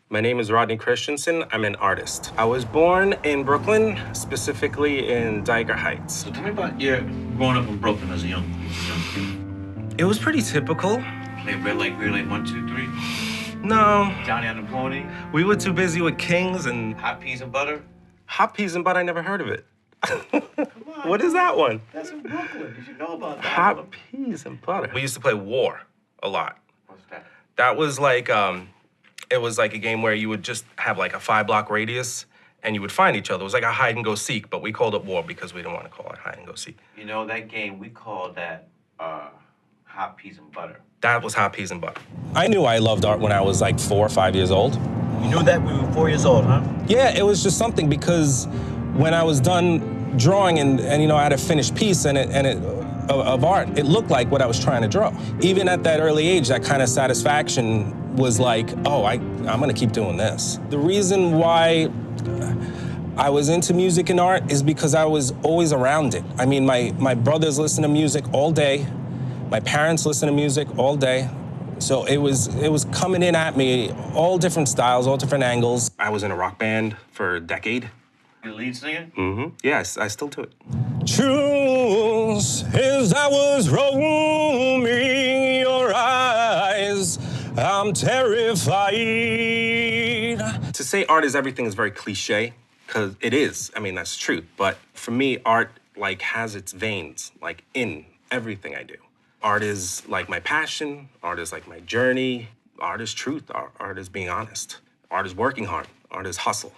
My name is Rodney Christensen. I'm an artist. I was born in Brooklyn, specifically in Dyker Heights. So tell me about your growing up in Brooklyn as a young kid. It was pretty typical. Play Red Light, Green Light, 1, 2, 3. No. Johnny on the Pony. We were too busy with Kings and... Hot peas and butter. Hot peas and butter, I never heard of it. Come on. What is that one? That's in Brooklyn. You should know about that. Hot peas and butter. We used to play War a lot. What's that? That was like, it was like a game where you would just have like a 5-block radius and you would find each other. It was like a hide and go seek, but we called it War because we didn't want to call it hide and go seek. You know, that game, we called that hot peas and butter. That was hot peas and butter. I knew I loved art when I was like 4 or 5 years old. You knew that when you were 4 years old, huh? Yeah, it was just something because when I was done drawing and you know, I had a finished piece of art, it looked like what I was trying to draw. Even at that early age, that kind of satisfaction was like, oh, I'm gonna keep doing this. The reason why I was into music and art is because I was always around it. I mean, my brothers listen to music all day. My parents listen to music all day. So it was coming in at me, all different styles, all different angles. I was in a rock band for a decade. You lead singer? Mm-hmm. Yes, I still do it. Truth is I was roaming your eyes. I'm terrified. To say art is everything is very cliche, because it is. I mean, that's true. But for me, art like has its veins, like in everything I do. Art is like my passion. Art is like my journey. Art is truth. Art is being honest. Art is working hard. Art is hustle.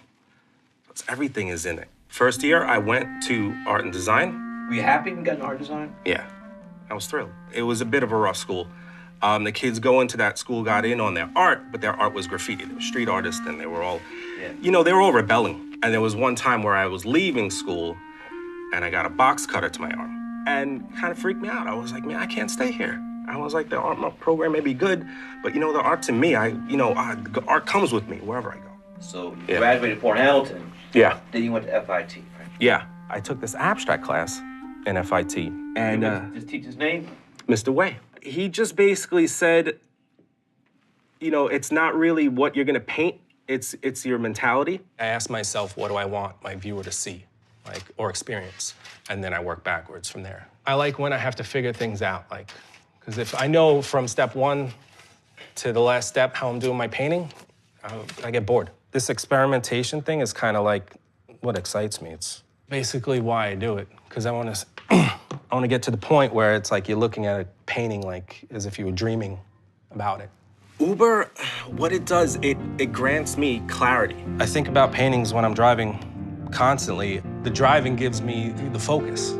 Everything is in it. First year, I went to art and design. Were you happy when you got in art design? Yeah, I was thrilled. It was a bit of a rough school. The kids going to that school got in on their art, but their art was graffiti. They were street artists, and they were all, you know, they were all rebelling. And there was one time where I was leaving school, and I got a box cutter to my arm. And kind of freaked me out. I was like, man, I can't stay here. I was like, the art program may be good, but you know, the art to me, art comes with me wherever I go. So you graduated Port Hamilton. Yeah. Then you went to FIT, right? Yeah. I took this abstract class in FIT. And his teacher's name? Mr. Way. He just basically said, you know, it's not really what you're gonna paint, it's your mentality. I asked myself, what do I want my viewer to see, like, or experience? And then I work backwards from there. I like when I have to figure things out, like, because if I know from step 1 to the last step how I'm doing my painting, I get bored. This experimentation thing is kind of like what excites me. It's basically why I do it, because I want to get to the point where it's like you're looking at a painting like as if you were dreaming about it. Uber, what it does, it grants me clarity. I think about paintings when I'm driving constantly. The driving gives me the focus.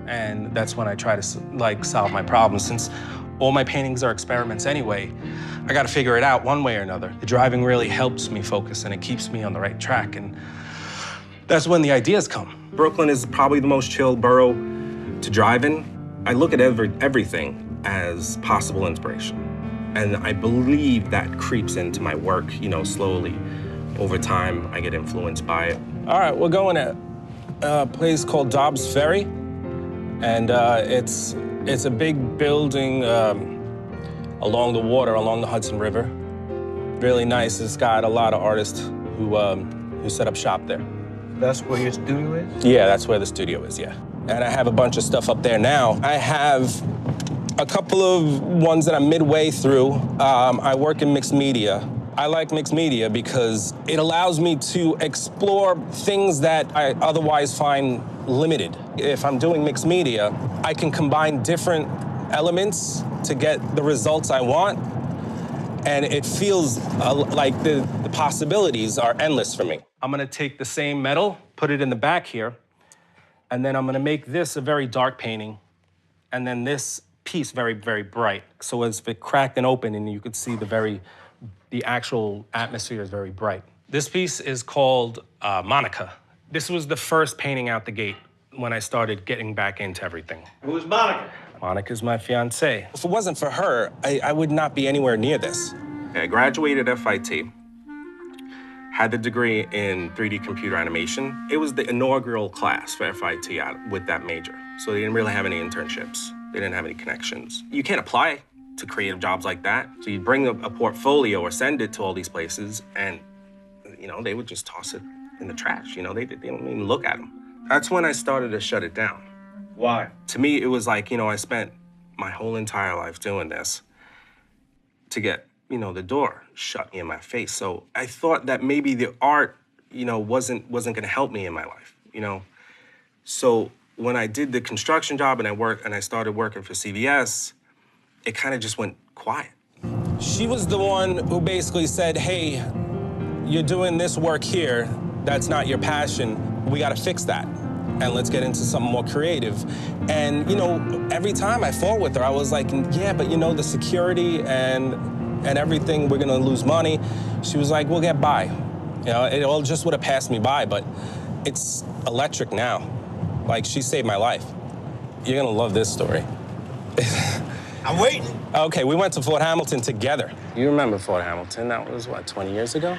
And that's when I try to like solve my problems. Since all my paintings are experiments anyway, I gotta figure it out one way or another. The driving really helps me focus and it keeps me on the right track. And that's when the ideas come. Brooklyn is probably the most chill borough to drive in. I look at everything as possible inspiration. And I believe that creeps into my work, you know, slowly. Over time, I get influenced by it. All right, we're going to a place called Dobbs Ferry. And it's a big building along the water, along the Hudson River. Really nice. It's got a lot of artists who set up shop there. That's where your studio is? Yeah, that's where the studio is, yeah. And I have a bunch of stuff up there now. I have a couple of ones that I'm midway through. I work in mixed media. I like mixed media because it allows me to explore things that I otherwise find limited. If I'm doing mixed media, I can combine different elements to get the results I want, and it feels like the possibilities are endless for me. I'm gonna take the same metal, put it in the back here, and then I'm gonna make this a very dark painting, and then this piece very, very bright. So as if it cracked and opened and you could see the actual atmosphere is very bright. This piece is called Monica. This was the first painting out the gate when I started getting back into everything. Who's Monica? Monica's my fiancée. If it wasn't for her, I would not be anywhere near this. I graduated FIT, had the degree in 3D computer animation. It was the inaugural class for FIT with that major. So they didn't really have any internships. They didn't have any connections. You can't apply to creative jobs like that. So you'd bring a portfolio or send it to all these places, and they would just toss it in the trash. They don't even look at them. That's when I started to shut it down. Why? To me, it was like, I spent my whole entire life doing this to get, the door shut in my face. So I thought that maybe the art, wasn't gonna help me in my life, So when I did the construction job and I started working for CVS, it kind of just went quiet. She was the one who basically said, hey, you're doing this work here, that's not your passion, we gotta fix that. And let's get into something more creative. And, every time I fought with her, I was like, yeah, but the security and everything, we're gonna lose money. She was like, we'll get by. It all just would have passed me by, but it's electric now. Like, she saved my life. You're gonna love this story. I'm waiting. Okay, we went to Fort Hamilton together. You remember Fort Hamilton? That was, 20 years ago?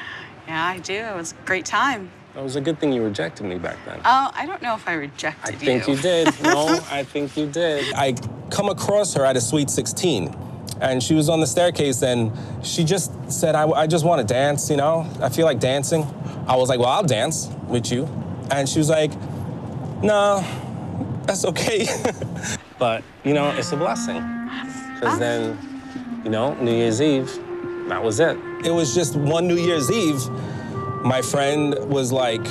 Yeah, I do. It was a great time. It was a good thing you rejected me back then. Oh, I don't know if I rejected you. I think you did. No, I think you did. I come across her at a Sweet 16, and she was on the staircase, and she just said, I just want to dance, I feel like dancing. I was like, well, I'll dance with you. And she was like, no, that's okay. But, it's a blessing. Because then, New Year's Eve, that was it. It was just one New Year's Eve, my friend was like,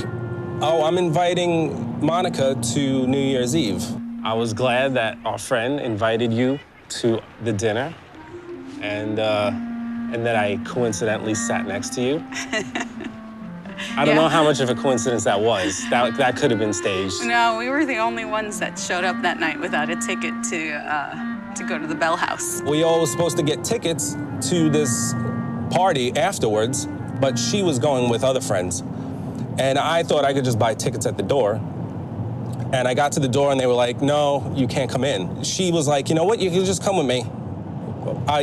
oh, I'm inviting Monica to New Year's Eve. I was glad that our friend invited you to the dinner and that I coincidentally sat next to you. I don't know how much of a coincidence that was. That could have been staged. No, we were the only ones that showed up that night without a ticket to go to the Bell House. We all were supposed to get tickets to this party afterwards, but she was going with other friends. And I thought I could just buy tickets at the door. And I got to the door and they were like, no, you can't come in. She was like, you know what, you can just come with me.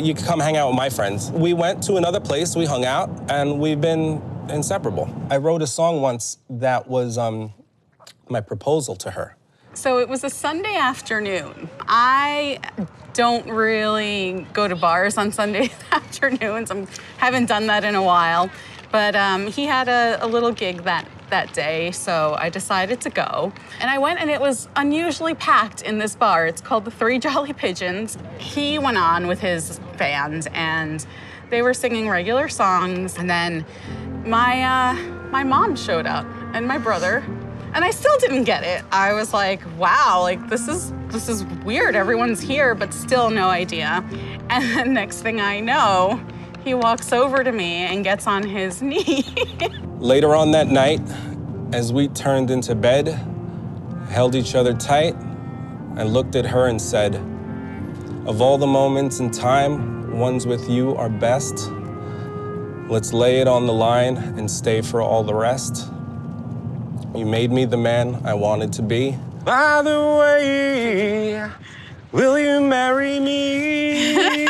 You can come hang out with my friends. We went to another place, we hung out, and we've been inseparable. I wrote a song once that was my proposal to her. So it was a Sunday afternoon. I don't really go to bars on Sunday afternoons. I haven't done that in a while. But he had a little gig that day, so I decided to go. And I went, and it was unusually packed in this bar. It's called the Three Jolly Pigeons. He went on with his band, and they were singing regular songs. And then my mom showed up, and my brother. And I still didn't get it. I was like, wow, like this is weird. Everyone's here, but still no idea. And then next thing I know, he walks over to me and gets on his knee. Later on that night, as we turned into bed, held each other tight, I looked at her and said, of all the moments in time, ones with you are best. Let's lay it on the line and stay for all the rest. You made me the man I wanted to be. By the way, will you marry me?